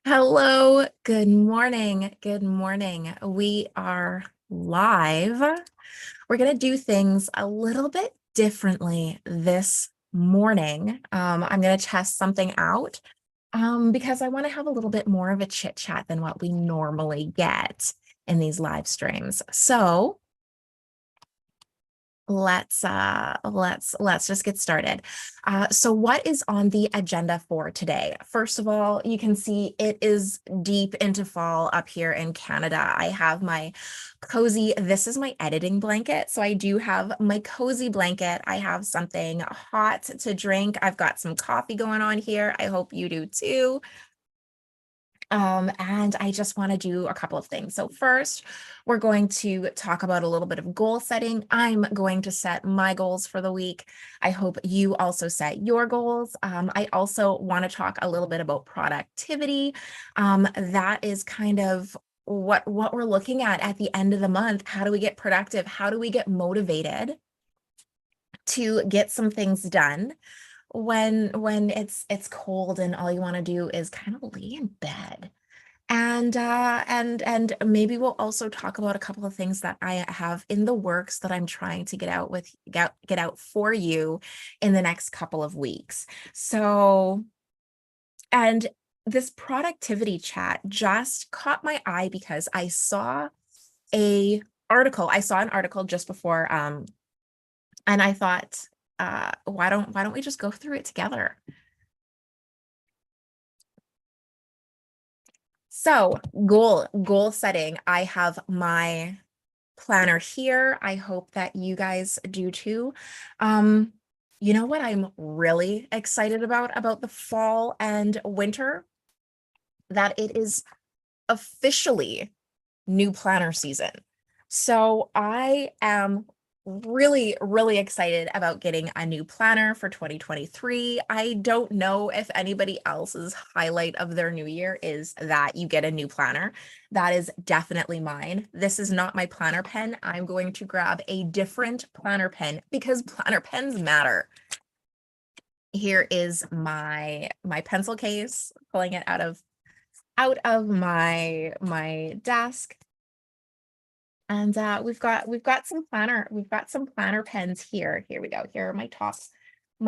Hello, good morning. Good morning. We are live. We're going to do things a little bit differently this morning. I'm going to test something out because I want to have a little bit more of a chit chat than what we normally get in these live streams. So let's just get started. So what is on the agenda for today? First of all, you can see it is deep into fall up here in Canada. I have my cozy, this is my editing blanket. So I do have my cozy blanket. I have something hot to drink. I've got some coffee going on here. I hope you do too. And I just want to do a couple of things. So first, we're going to talk about a little bit of goal setting. I'm going to set my goals for the week. I hope you also set your goals. I also want to talk a little bit about productivity. That is kind of what we're looking at the end of the month. How do we get productive? How do we get motivated to get some things done when it's cold and all you want to do is kind of lay in bed? And maybe we'll also talk about a couple of things that I have in the works that I'm trying to get out for you in the next couple of weeks. So, and this productivity chat just caught my eye because I saw an article just before, and I thought, why don't we just go through it together? So goal setting. I have my planner here. I hope that you guys do too. You know what I'm really excited about the fall and winter? That it is officially new planner season. So I am really, really excited about getting a new planner for 2023. I don't know if anybody else's highlight of their new year is that you get a new planner. That is definitely mine. This is not my planner pen. I'm going to grab a different planner pen because planner pens matter. Here is my pencil case, pulling it out of my desk. And we've got some planner pens here. Here we go. Here are my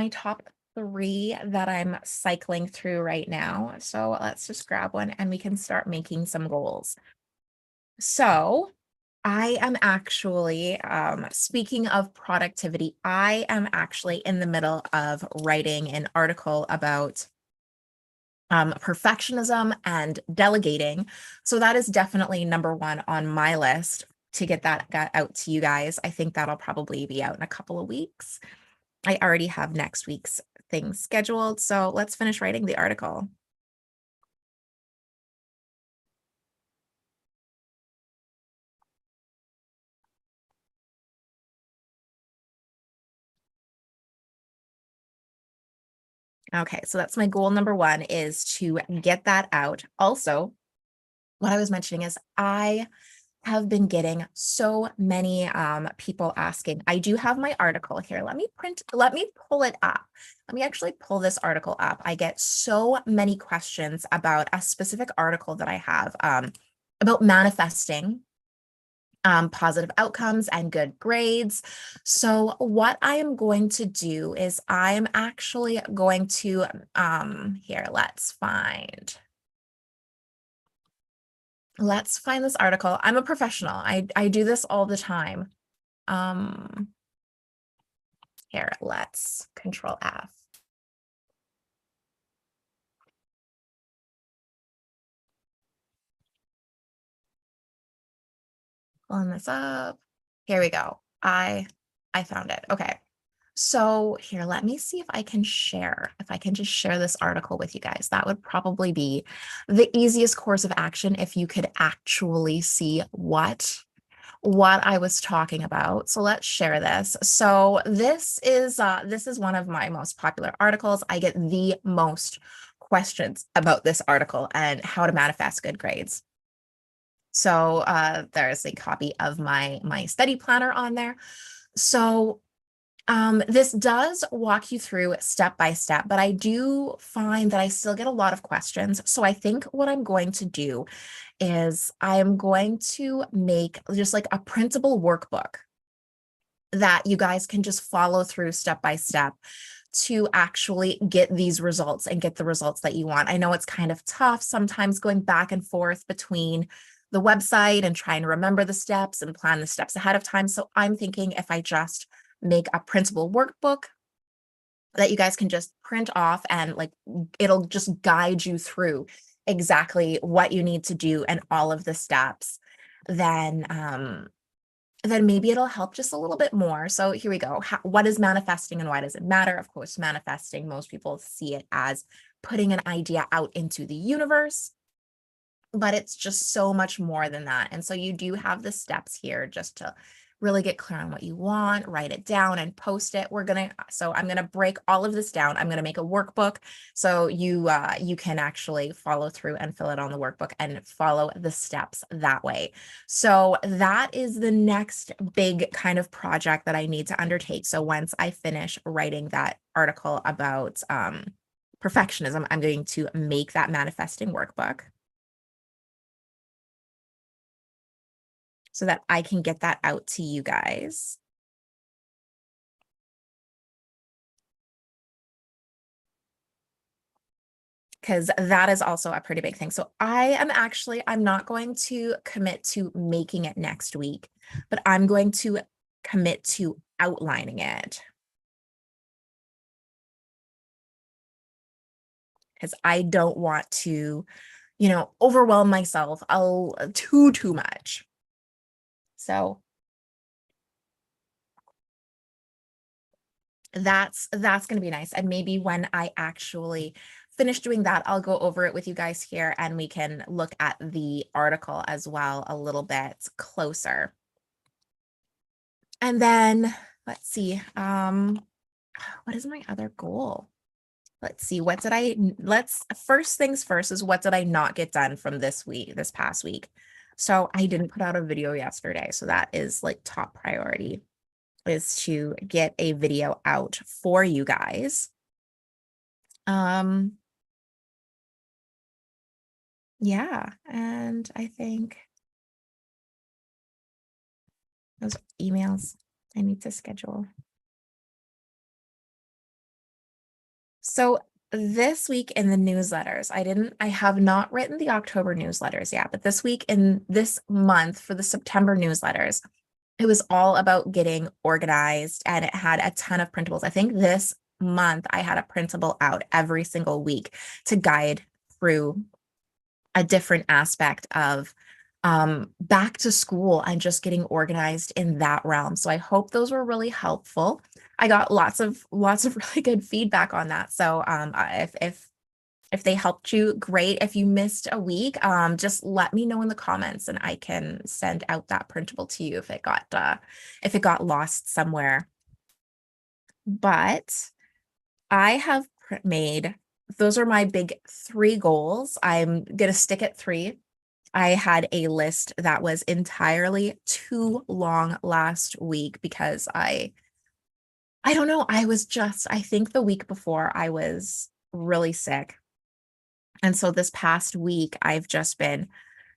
top three that I'm cycling through right now. So let's just grab one and we can start making some goals. So I am actually, speaking of productivity, I am actually in the middle of writing an article about perfectionism and delegating. So that is definitely number one on my list to get that got out to you guys. I think that'll probably be out in a couple of weeks. I already have next week's things scheduled. So let's finish writing the article. Okay, so that's my goal number one, is to get that out. Also, what I was mentioning is I have been getting so many people asking. I do have my article here. Let me pull it up. Let me actually pull this article up. I get so many questions about a specific article that I have about manifesting positive outcomes and good grades. So what I am going to do is I'm actually going to, here, let's find this article. I'm a professional. I do this all the time. Here, let's Control F. Pulling this up. Here we go. I found it. Okay. So here, let me see if I can just share this article with you guys. That would probably be the easiest course of action if you could actually see what I was talking about. So let's share this. So this is one of my most popular articles. I get the most questions about this article and how to manifest good grades. So there's a copy of my study planner on there. So This does walk you through step by step, but I do find that I still get a lot of questions. So I think what I'm going to do is I am going to make just like a printable workbook that you guys can just follow through step by step to actually get these results and get the results that you want. I know it's kind of tough sometimes going back and forth between the website and trying to remember the steps and plan the steps ahead of time. So I'm thinking if I just make a printable workbook that you guys can just print off and like it'll just guide you through exactly what you need to do and all of the steps, then then maybe it'll help just a little bit more. So here we go. What is manifesting and why does it matter? Of course, manifesting, most people see it as putting an idea out into the universe, but it's just so much more than that. And so you do have the steps here just to really get clear on what you want, write it down and post it. So I'm gonna break all of this down. I'm gonna make a workbook so you can actually follow through and fill it on the workbook and follow the steps that way. So that is the next big kind of project that I need to undertake. So once I finish writing that article about perfectionism, I'm going to make that manifesting workbook so that I can get that out to you guys. Because that is also a pretty big thing. So I'm not going to commit to making it next week, but I'm going to commit to outlining it. Because I don't want to, overwhelm myself too much. So that's going to be nice. And maybe when I actually finish doing that, I'll go over it with you guys here and we can look at the article as well a little bit closer. And then let's see, what is my other goal? Let's see, first things first is what did I not get done from this past week? So I didn't put out a video yesterday. So that is like top priority, is to get a video out for you guys. Yeah, and I think those emails I need to schedule. So this week in the newsletters, I have not written the October newsletters yet, but this month for the September newsletters, it was all about getting organized and it had a ton of printables. I think this month I had a printable out every single week to guide through a different aspect of back to school and just getting organized in that realm. So I hope those were really helpful. I got lots of really good feedback on that. So if they helped you, great. If you missed a week, just let me know in the comments and I can send out that printable to you if it got lost somewhere. But I have made, those are my big 3 goals. I'm gonna stick at 3. I had a list that was entirely too long last week because I don't know, I think the week before I was really sick. And so this past week, I've just been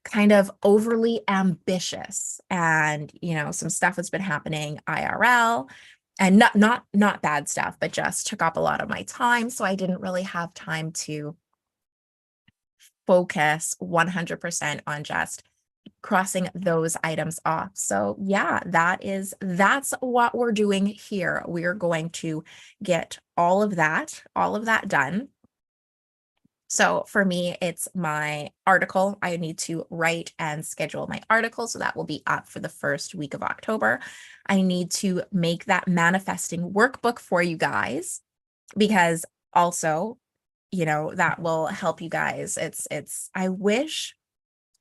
kind of overly ambitious and, some stuff has been happening IRL and not bad stuff, but just took up a lot of my time. So I didn't really have time to focus 100% on just crossing those items off. So yeah, that's what we're doing here. We are going to get all of that done. So for me, it's my article. I need to write and schedule my article. So that will be up for the first week of October. I need to make that manifesting workbook for you guys because also, that will help you guys. I wish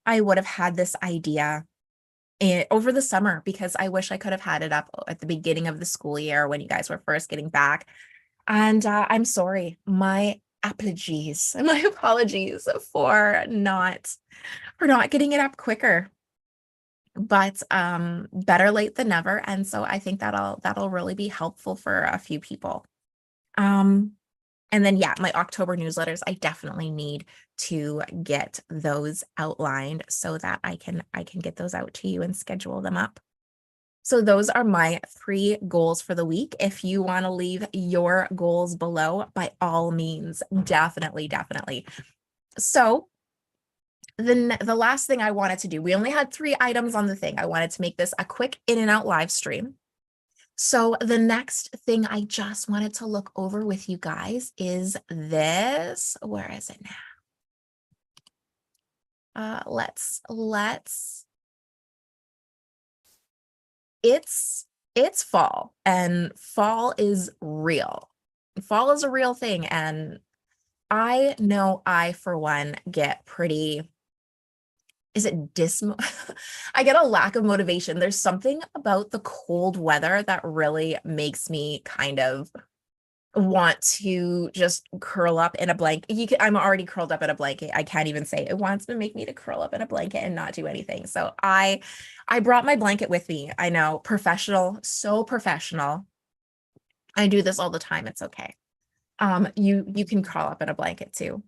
I would have had this idea over the summer because I wish I could have had it up at the beginning of the school year when you guys were first getting back. And I'm sorry, my apologies for not getting it up quicker. but better late than never. And so I think that'll really be helpful for a few people. Um, and then yeah, my October newsletters, I definitely need to get those outlined so that I can get those out to you and schedule them up. So those are my 3 goals for the week. If you want to leave your goals below, by all means, definitely, definitely. So the last thing I wanted to do, we only had 3 items on the thing. I wanted to make this a quick in and out live stream. So the next thing I just wanted to look over with you guys is this. Where is it now? Let's it's fall, and fall is real. Fall is a real thing, and I know I for one get pretty, is it dismo I get a lack of motivation. There's something about the cold weather that really makes me kind of want to just curl up in a blanket. I'm already curled up in a blanket. I can't even say it wants to make me to curl up in a blanket and not do anything. So I brought my blanket with me. I know, professional, so professional. I do this all the time. It's okay. You can curl up in a blanket too.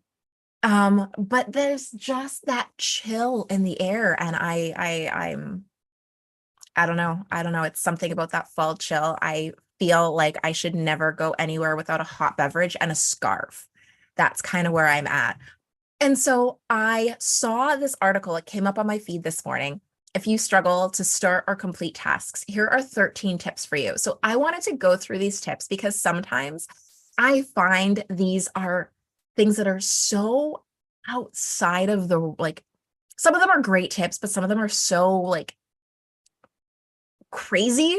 But there's just that chill in the air, and I don't know. I don't know. It's something about that fall chill. I feel like I should never go anywhere without a hot beverage and a scarf. That's kind of where I'm at. And so I saw this article. It came up on my feed this morning. If you struggle to start or complete tasks, here are 13 tips for you. So I wanted to go through these tips because sometimes I find these are things that are so outside of the, like, some of them are great tips, but some of them are so like crazy.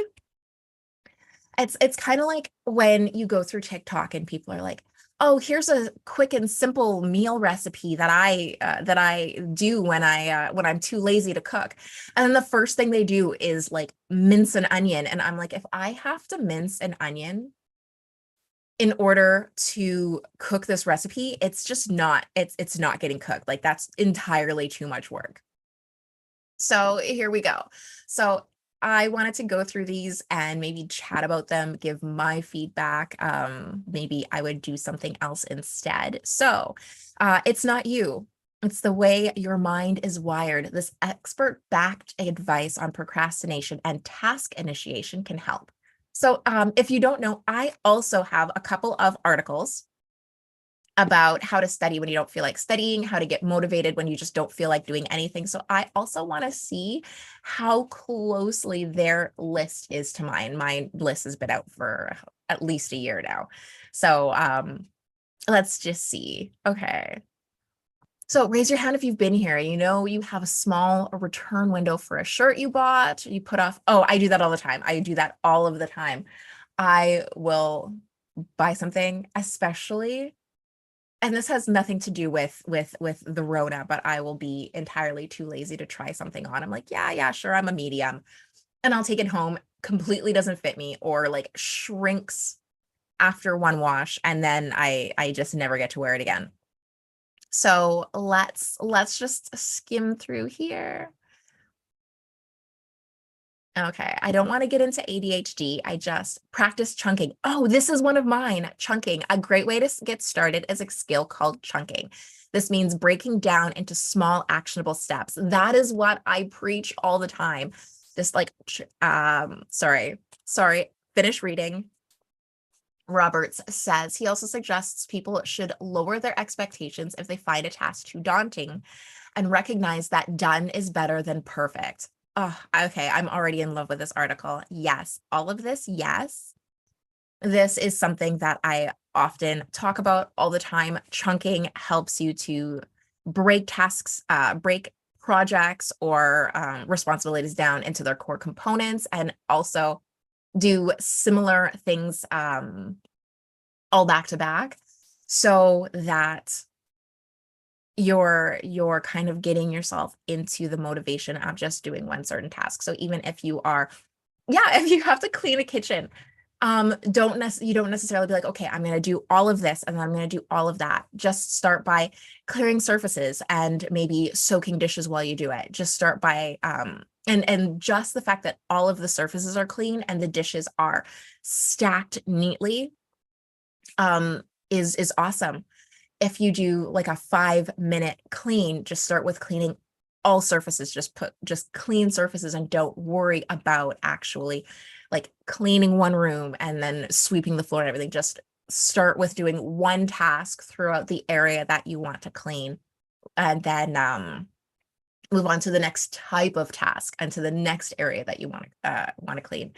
It's kind of like when you go through TikTok and people are like, "Oh, here's a quick and simple meal recipe that I do when I'm too lazy to cook." And then the first thing they do is like mince an onion, and I'm like, if I have to mince an onion in order to cook this recipe, it's just not it's not getting cooked. Like, that's entirely too much work. So here we go. So I wanted to go through these and maybe chat about them, give my feedback. Maybe I would do something else instead. So it's not you. It's the way your mind is wired. This expert-backed advice on procrastination and task initiation can help. So if you don't know, I also have a couple of articles about how to study when you don't feel like studying, how to get motivated when you just don't feel like doing anything. So I also want to see how closely their list is to mine. My list has been out for at least a year now. So let's just see. Okay. So raise your hand if you've been here. You know, you have a small return window for a shirt you bought, you put off. Oh, I do that all the time. I do that all of the time. I will buy something, especially, and this has nothing to do with the Rona, but I will be entirely too lazy to try something on. I'm like, yeah, sure, I'm a medium. And I'll take it home, completely doesn't fit me, or like shrinks after one wash, and then I just never get to wear it again. So let's just skim through here. Okay, I don't want to get into ADHD. I just practice chunking. Oh, this is one of mine, chunking. A great way to get started is a skill called chunking. This means breaking down into small actionable steps. That is what I preach all the time. Just like, sorry, finish reading. Roberts says he also suggests people should lower their expectations if they find a task too daunting and recognize that done is better than perfect. Oh, okay. I'm already in love with this article. Yes, all of this. Yes. This is something that I often talk about all the time. Chunking helps you to break tasks, break projects or responsibilities down into their core components, and also do similar things all back to back, so that you're kind of getting yourself into the motivation of just doing one certain task. So even if you are, yeah, if you have to clean a kitchen, you don't necessarily be like, okay, I'm going to do all of this and then I'm going to do all of that. Just start by clearing surfaces and maybe soaking dishes while you do it. Just start by And just the fact that all of the surfaces are clean and the dishes are stacked neatly is awesome. If you do like a 5-minute clean, just start with cleaning all surfaces, just clean surfaces and don't worry about actually like cleaning one room and then sweeping the floor and everything. Just start with doing one task throughout the area that you want to clean, and then move on to the next type of task and to the next area that you want to clean.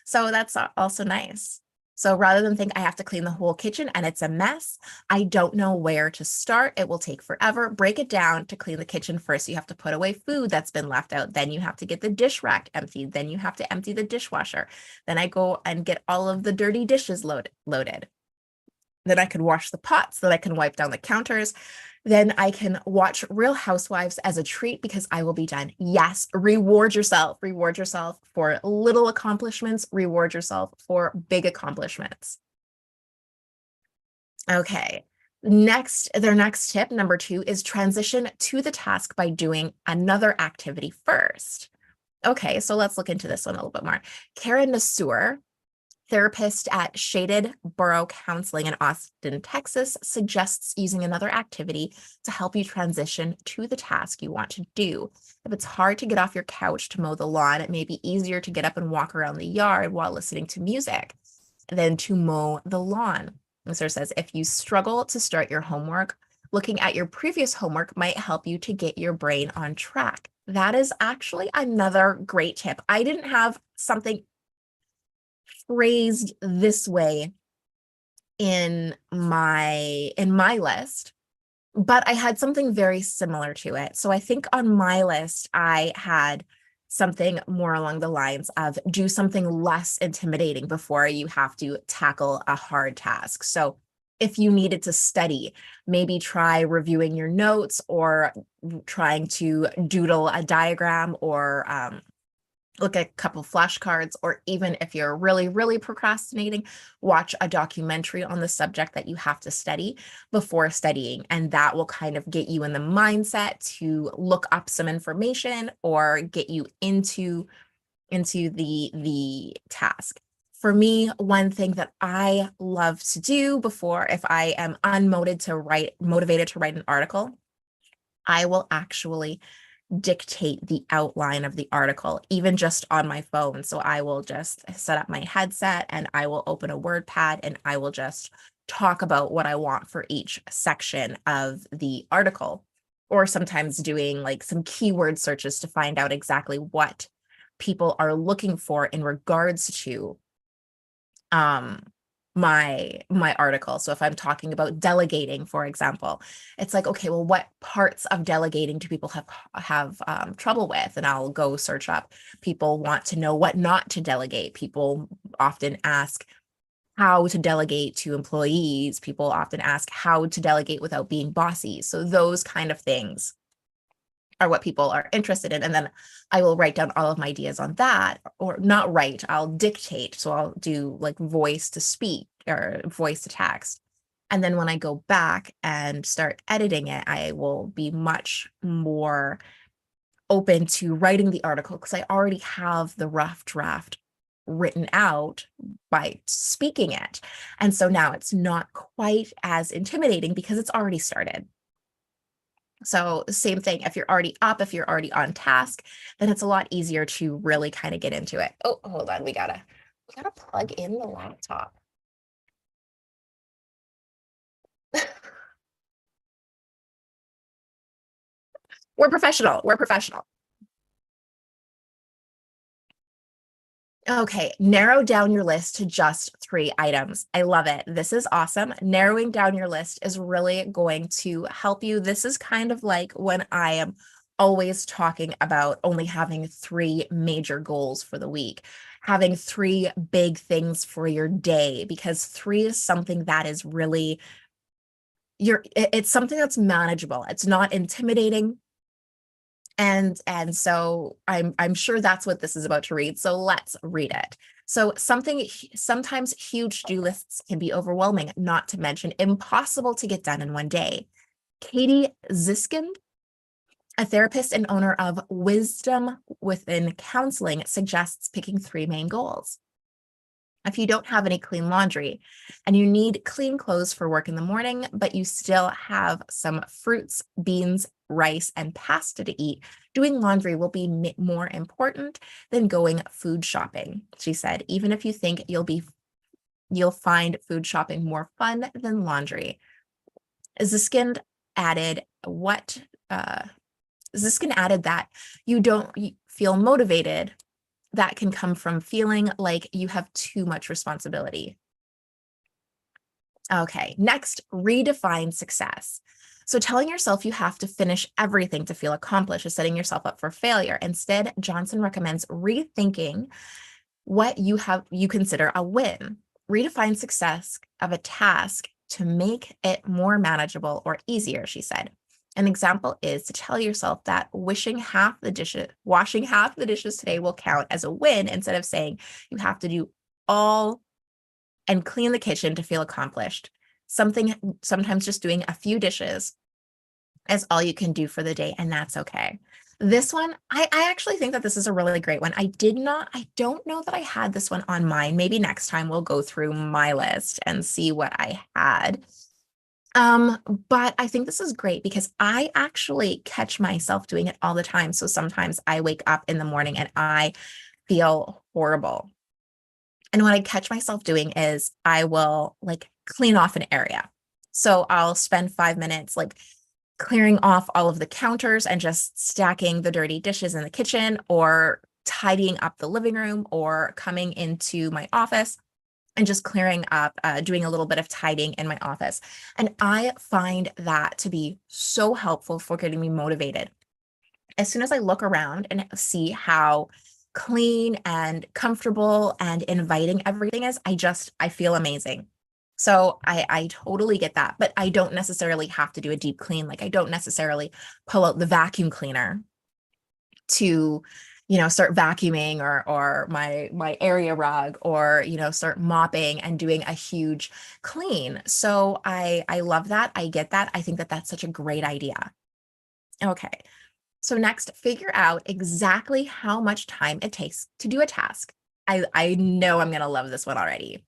So that's also nice. So rather than think I have to clean the whole kitchen and it's a mess, I don't know where to start, it will take forever. Break it down. To clean the kitchen first, you have to put away food that's been left out. Then you have to get the dish rack emptied. Then you have to empty the dishwasher. Then I go and get all of the dirty dishes loaded. Then I can wash the pots, then I can wipe down the counters. Then I can watch Real Housewives as a treat because I will be done. Yes, reward yourself. Reward yourself for little accomplishments. Reward yourself for big accomplishments. Okay. Their next tip, number 2, is transition to the task by doing another activity first. Okay, so let's look into this one a little bit more. Karen Nasur, therapist at Shaded Borough Counseling in Austin, Texas, suggests using another activity to help you transition to the task you want to do. If it's hard to get off your couch to mow the lawn, it may be easier to get up and walk around the yard while listening to music than to mow the lawn. Mr. says, if you struggle to start your homework, looking at your previous homework might help you to get your brain on track. That is actually another great tip. I didn't have something phrased this way in my list, but I had something very similar to it. So I think on my list, I had something more along the lines of do something less intimidating before you have to tackle a hard task. So if you needed to study, maybe try reviewing your notes or trying to doodle a diagram or look at a couple flashcards, or even if you're really, really procrastinating, watch a documentary on the subject that you have to study before studying. And that will kind of get you in the mindset to look up some information or get you into the task. For me, one thing that I love to do before, if I am motivated to write an article, I will actually dictate the outline of the article, even just on my phone. So I will just set up my headset and I will open a WordPad and I will just talk about what I want for each section of the article, or sometimes doing like some keyword searches to find out exactly what people are looking for in regards to my article. So if I'm talking about delegating, for example, it's like, okay, well, what parts of delegating do people have trouble with? And I'll go search up. People want to know what not to delegate. People often ask how to delegate to employees. People often ask how to delegate without being bossy. So those kind of things are what people are interested in. And then I will write down all of my ideas on that, or not write, I'll dictate. So I'll do like voice to speak or voice to text. And then when I go back and start editing it, I will be much more open to writing the article because I already have the rough draft written out by speaking it. And so now it's not quite as intimidating because it's already started. So same thing, if you're already up, if you're already on task, then it's a lot easier to really kind of get into it. Oh, hold on, we gotta plug in the laptop. We're professional, we're professional. Okay, narrow down your list to just 3 items. I love it. This is awesome. Narrowing down your list is really going to help you. This is kind of like when I am always talking about only having 3 major goals for the week, having 3 big things for your day, because 3 is something that is really it's something that's manageable. It's not intimidating. And so I'm sure that's what this is about to read. So let's read it. So sometimes huge to-do lists can be overwhelming, not to mention impossible to get done in one day. Katie Ziskind A therapist and owner of Wisdom Within Counseling suggests picking 3 main goals. If you don't have any clean laundry and you need clean clothes for work in the morning, but you still have some fruits, beans, rice, and pasta to eat, doing laundry will be more important than going food shopping, she said. Even if you think you'll find food shopping more fun than laundry. Ziskin added Ziskin added that you don't feel motivated. That can come from feeling like you have too much responsibility. Okay, next, redefine success. So telling yourself you have to finish everything to feel accomplished is setting yourself up for failure. Instead, Johnson recommends rethinking what you consider a win. Redefine success of a task to make it more manageable or easier, she said. An example is to tell yourself that washing half the dishes today will count as a win, instead of saying you have to do all and clean the kitchen to feel accomplished. Sometimes just doing a few dishes is all you can do for the day, and that's okay. This one, I actually think that this is a really great one. I don't know that I had this one on mine. Maybe next time we'll go through my list and see what I had. But I think this is great because I actually catch myself doing it all the time. So sometimes I wake up in the morning and I feel horrible. And what I catch myself doing is I will like clean off an area. So I'll spend 5 minutes like clearing off all of the counters and just stacking the dirty dishes in the kitchen, or tidying up the living room, or coming into my office and just clearing up, doing a little bit of tidying in my office. And I find that to be so helpful for getting me motivated. As soon as I look around and see how clean and comfortable and inviting everything is, I feel amazing. So I totally get that, but I don't necessarily have to do a deep clean. Like I don't necessarily pull out the vacuum cleaner to, start vacuuming, or my area rug, or, start mopping and doing a huge clean. So I love that. I get that. I think that that's such a great idea. Okay. So next, figure out exactly how much time it takes to do a task. I know I'm going to love this one already.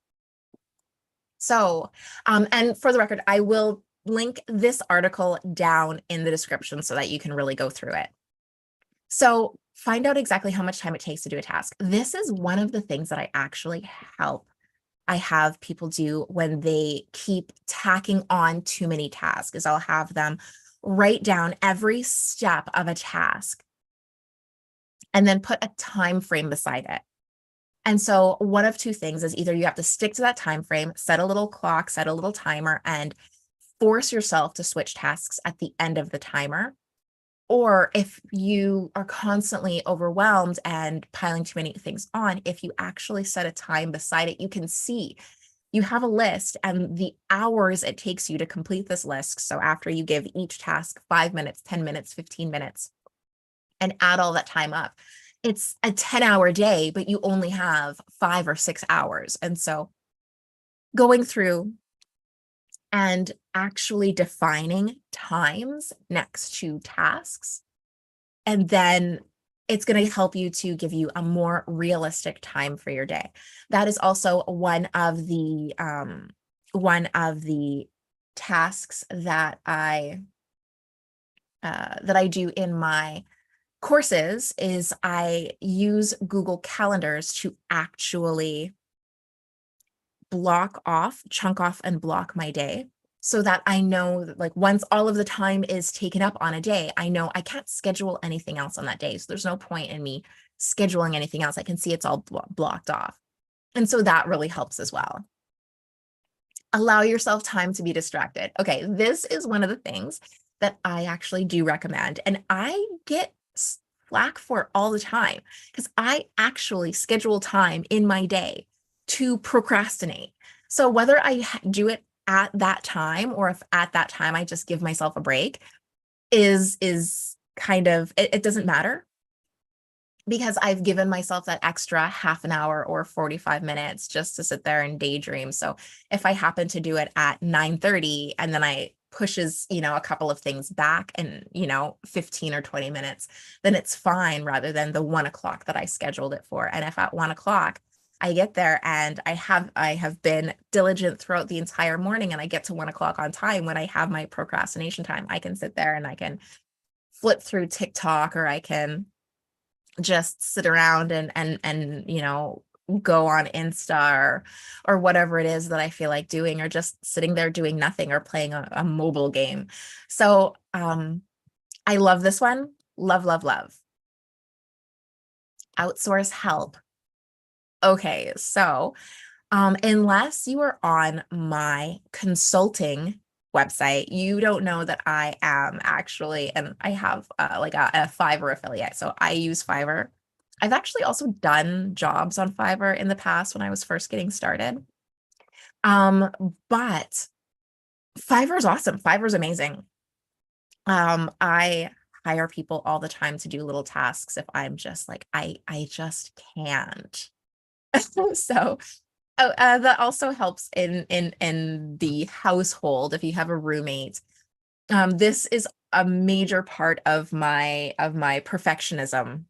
So, and for the record, I will link this article down in the description so that you can really go through it. So find out exactly how much time it takes to do a task. This is one of the things that I have people do when they keep tacking on too many tasks, is I'll have them write down every step of a task and then put a time frame beside it. And so one of two things is either you have to stick to that time frame, set a little clock, set a little timer, and force yourself to switch tasks at the end of the timer. Or if you are constantly overwhelmed and piling too many things on, if you actually set a time beside it, you can see you have a list and the hours it takes you to complete this list. So after you give each task 5 minutes, 10 minutes, 15 minutes, and add all that time up, it's a 10-hour day, but you only have 5 or 6 hours. And so going through and actually defining times next to tasks, and then it's going to help you to give you a more realistic time for your day. That is also one of the tasks that I do in my courses, is I use Google Calendars to actually chunk off and block my day, so that I know that like once all of the time is taken up on a day, I know I can't schedule anything else on that day. So there's no point in me scheduling anything else. I can see it's all blocked off. And so that really helps as well. Allow yourself time to be distracted. Okay, this is one of the things that I actually do recommend, and I get flack for all the time because I actually schedule time in my day to procrastinate. So whether I do it at that time, or if at that time I just give myself a break, is kind of, it doesn't matter, because I've given myself that extra half an hour or 45 minutes just to sit there and daydream. So if I happen to do it at 9:30 and then I pushes, a couple of things back and, 15 or 20 minutes, then it's fine rather than the 1 o'clock that I scheduled it for. And if at 1 o'clock I get there and I have been diligent throughout the entire morning and I get to 1 o'clock on time when I have my procrastination time, I can sit there and I can flip through TikTok, or I can just sit around and go on Insta, or whatever it is that I feel like doing, or just sitting there doing nothing or playing a mobile game. So I love this one. Love, love, love. Outsource help. Okay, so unless you are on my consulting website, you don't know that I am actually, and I have like a Fiverr affiliate. So I use Fiverr. I've actually also done jobs on Fiverr in the past when I was first getting started. But Fiverr is awesome. Fiverr is amazing. I hire people all the time to do little tasks if I'm just like, I just can't. So that also helps in the household if you have a roommate. This is a major part of my perfectionism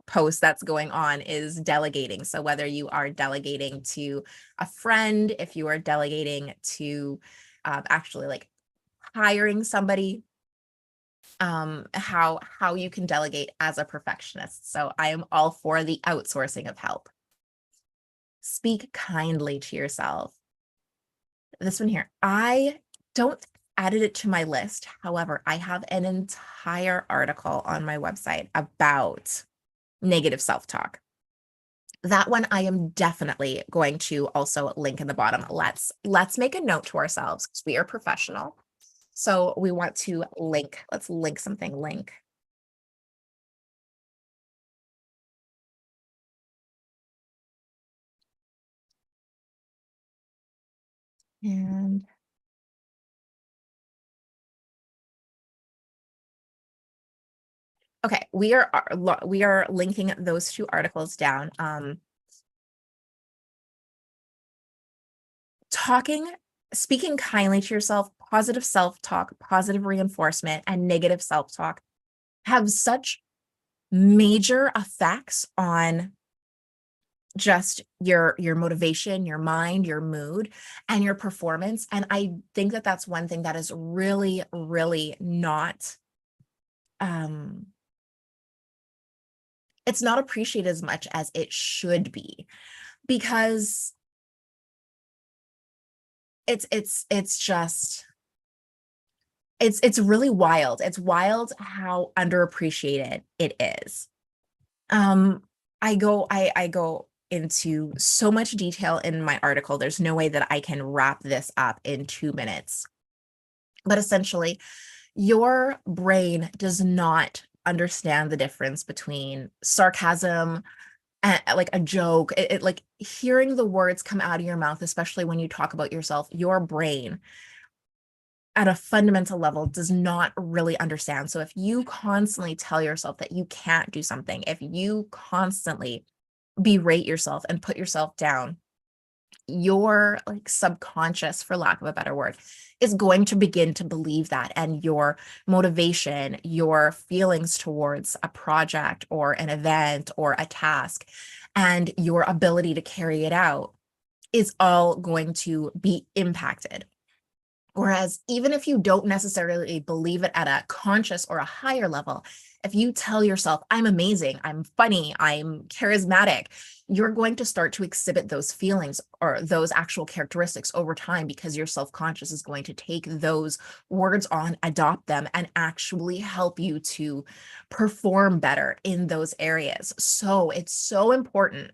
post that's going on, is delegating. So whether you are delegating to a friend, if you are delegating to actually like hiring somebody, how you can delegate as a perfectionist. So I am all for the outsourcing of help. Speak kindly to yourself. This one here, I don't added it to my list. However, I have an entire article on my website about negative self-talk. That one I am definitely going to also link in the bottom. Let's make a note to ourselves because we are professional. So we want to link. Let's link something. Link. And okay, we are linking those two articles down. Speaking kindly to yourself, positive self-talk, positive reinforcement, and negative self-talk have such major effects on just your motivation, your mind, your mood, and your performance. And I think that that's one thing that is really, really not it's not appreciated as much as it should be, because it's just it's really wild. It's wild how underappreciated it is. I go into so much detail in my article. There's no way that I can wrap this up in 2 minutes. But essentially, your brain does not understand the difference between sarcasm and like a joke. Like hearing the words come out of your mouth, especially when you talk about yourself, your brain at a fundamental level does not really understand. So if you constantly tell yourself that you can't do something, if you constantly berate yourself and put yourself down, your like subconscious, for lack of a better word, is going to begin to believe that, and your motivation, your feelings towards a project or an event or a task, and your ability to carry it out is all going to be impacted. Whereas even if you don't necessarily believe it at a conscious or a higher level, if you tell yourself, I'm amazing, I'm funny, I'm charismatic, you're going to start to exhibit those feelings or those actual characteristics over time, because your self-conscious is going to take those words on, adopt them, and actually help you to perform better in those areas. So it's so important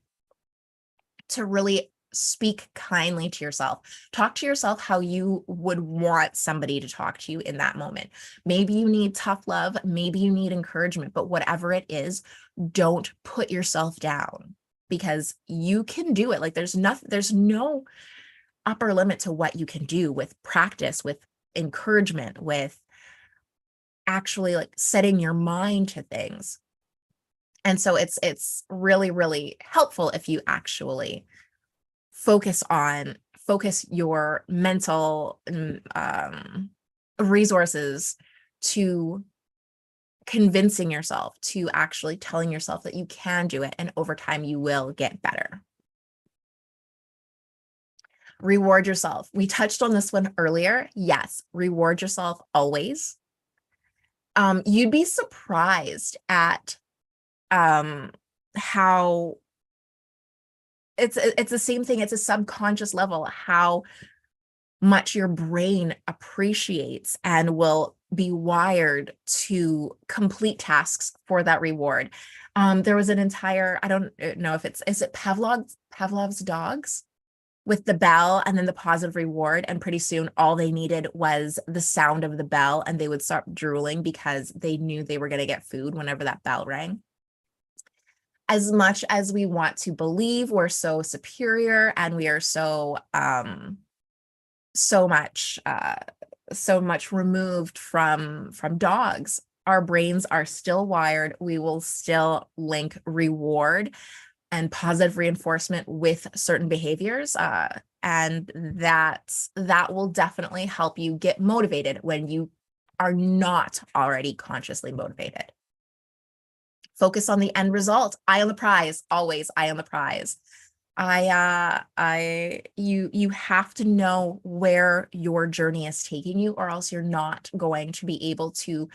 to really speak kindly to yourself. Talk to yourself how you would want somebody to talk to you in that moment. Maybe you need tough love, maybe you need encouragement, but whatever it is, don't put yourself down, because you can do it. Like there's no upper limit to what you can do with practice, with encouragement, with actually like setting your mind to things. And so it's really, really helpful if you actually focus on focus your mental resources to convincing yourself, to actually telling yourself that you can do it, and over time you will get better. Reward yourself. We touched on this one earlier. Yes, reward yourself always. You'd be surprised at how it's the same thing. It's a subconscious level, how much your brain appreciates and will be wired to complete tasks for that reward. There was an entire, I don't know if is it Pavlov's dogs with the bell and then the positive reward. And pretty soon all they needed was the sound of the bell and they would start drooling because they knew they were going to get food whenever that bell rang. As much as we want to believe we're so superior and we are so much removed from dogs, our brains are still wired. We will still link reward and positive reinforcement with certain behaviors, and that will definitely help you get motivated when you are not already consciously motivated. Focus on the end result. Eye on the prize. Always eye on the prize. You have to know where your journey is taking you, or else you're not going to be able to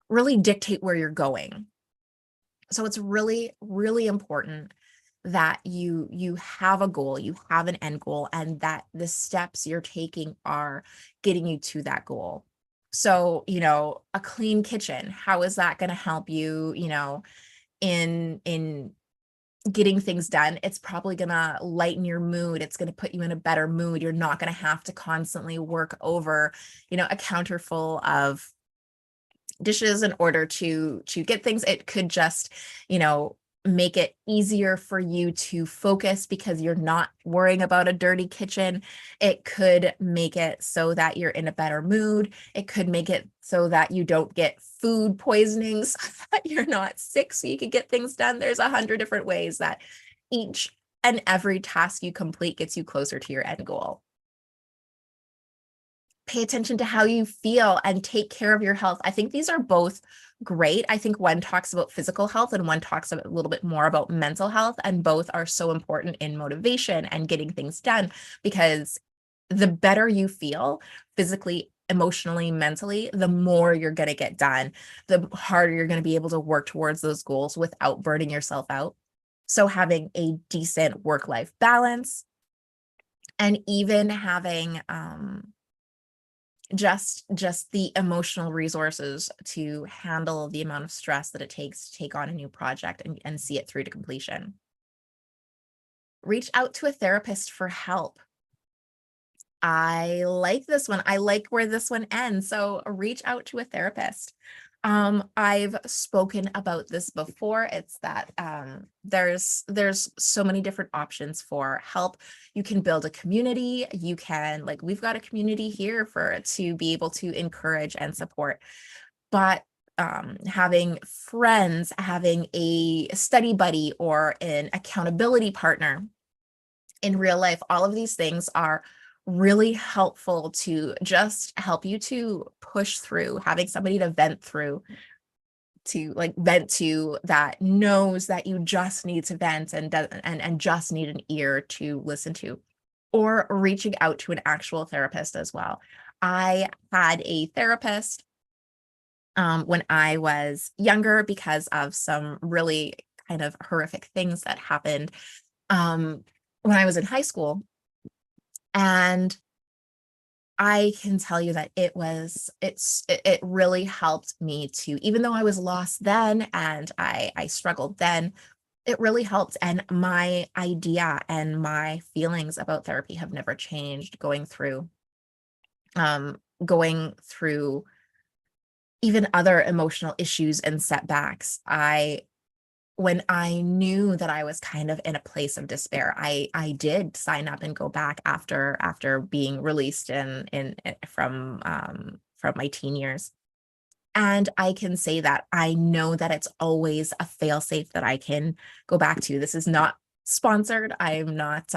really dictate where you're going. So it's really, really important that you have a goal, you have an end goal, and that the steps you're taking are getting you to that goal. So, a clean kitchen, how is that going to help you, in getting things done? It's probably going to lighten your mood. It's going to put you in a better mood. You're not going to have to constantly work over, a counter full of dishes in order to get things. It could just, make it easier for you to focus because you're not worrying about a dirty kitchen. It could make it so that you're in a better mood. It could make it so that you don't get food poisoning, so that you're not sick, so you can get things done. There's 100 different ways that each and every task you complete gets you closer to your end goal. Pay attention to how you feel and take care of your health. I think these are both great. I think one talks about physical health and one talks a little bit more about mental health, and both are so important in motivation and getting things done, because the better you feel physically, emotionally, mentally, the more you're going to get done, the harder you're going to be able to work towards those goals without burning yourself out. So having a decent work-life balance, and even having just the emotional resources to handle the amount of stress that it takes to take on a new project and see it through to completion. Reach out to a therapist for help. I like this one. I like where this one ends. So reach out to a therapist. I've spoken about this before. It's that there's so many different options for help. You can build a community. You can, like, we've got a community here to be able to encourage and support. But having friends, having a study buddy or an accountability partner in real life, all of these things are really helpful to just help you to push through. Having somebody to vent through, that knows that you just need to vent and just need an ear to listen to, or reaching out to an actual therapist as well. I had a therapist when I was younger because of some really kind of horrific things that happened when I was in high school. And I can tell you that it really helped me to, even though I was lost then and I struggled then, it really helped. And my idea and my feelings about therapy have never changed going through even other emotional issues and setbacks. When I knew that I was kind of in a place of despair, I did sign up and go back after being released from my teen years. And I can say that I know that it's always a fail-safe that I can go back to. This is not sponsored. I'm not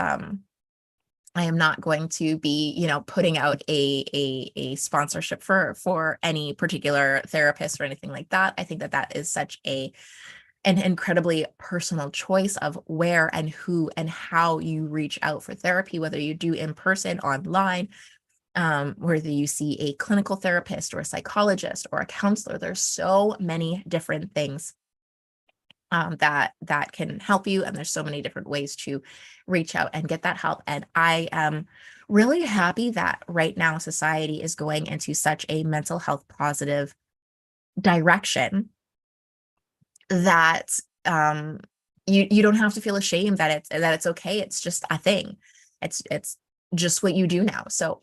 I am not going to be, putting out a sponsorship for any particular therapist or anything like that. I think that that is such an incredibly personal choice of where and who and how you reach out for therapy, whether you do in person, online, whether you see a clinical therapist or a psychologist or a counselor. There's so many different things that can help you, and there's so many different ways to reach out and get that help. And I am really happy that right now society is going into such a mental health positive direction that you don't have to feel ashamed that it's okay. It's just a thing. It's just what you do now. So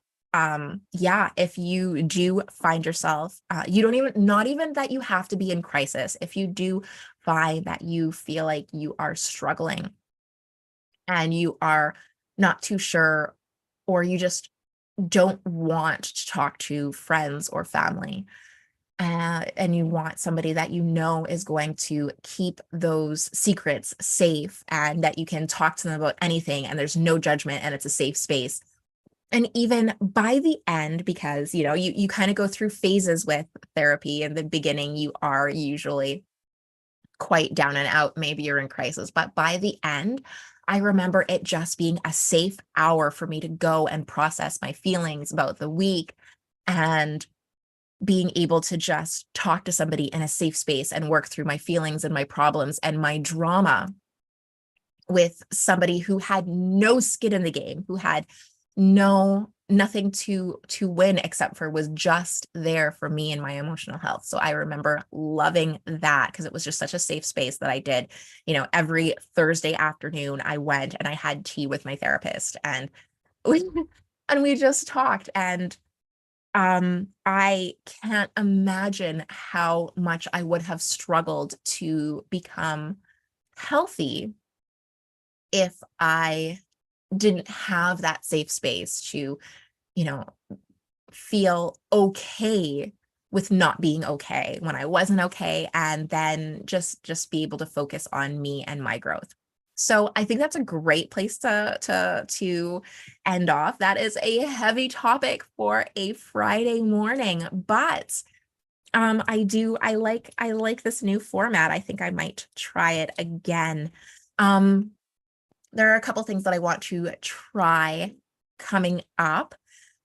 yeah, if you do find yourself, you don't even not even that you have to be in crisis. If you do find that you feel like you are struggling and you are not too sure, or you just don't want to talk to friends or family, and you want somebody that you know is going to keep those secrets safe and that you can talk to them about anything and there's no judgment and it's a safe space. And even by the end, because you kind of go through phases with therapy. In the beginning, you are usually quite down and out, maybe you're in crisis, but by the end, I remember it just being a safe hour for me to go and process my feelings about the week, and being able to just talk to somebody in a safe space and work through my feelings and my problems and my drama with somebody who had no skin in the game, who had nothing to win except for was just there for me and my emotional health. So I remember loving that because it was just such a safe space that I did, every Thursday afternoon I went and I had tea with my therapist, and we and we just talked. And I can't imagine how much I would have struggled to become healthy if I didn't have that safe space to, you know, feel okay with not being okay when I wasn't okay, and then just be able to focus on me and my growth. So I think that's a great place to end off. That is a heavy topic for a Friday morning, but I like this new format. I think I might try it again. Um there are a couple things that I want to try coming up.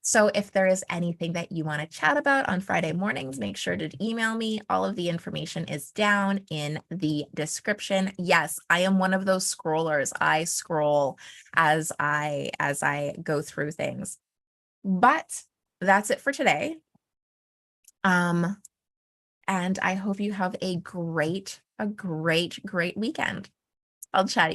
So if there is anything that you want to chat about on Friday mornings, make sure to email me. All of the information is down in the description. Yes, I am one of those scrollers. I scroll as I go through things. But that's it for today. Um, and I hope you have a great weekend. I'll chat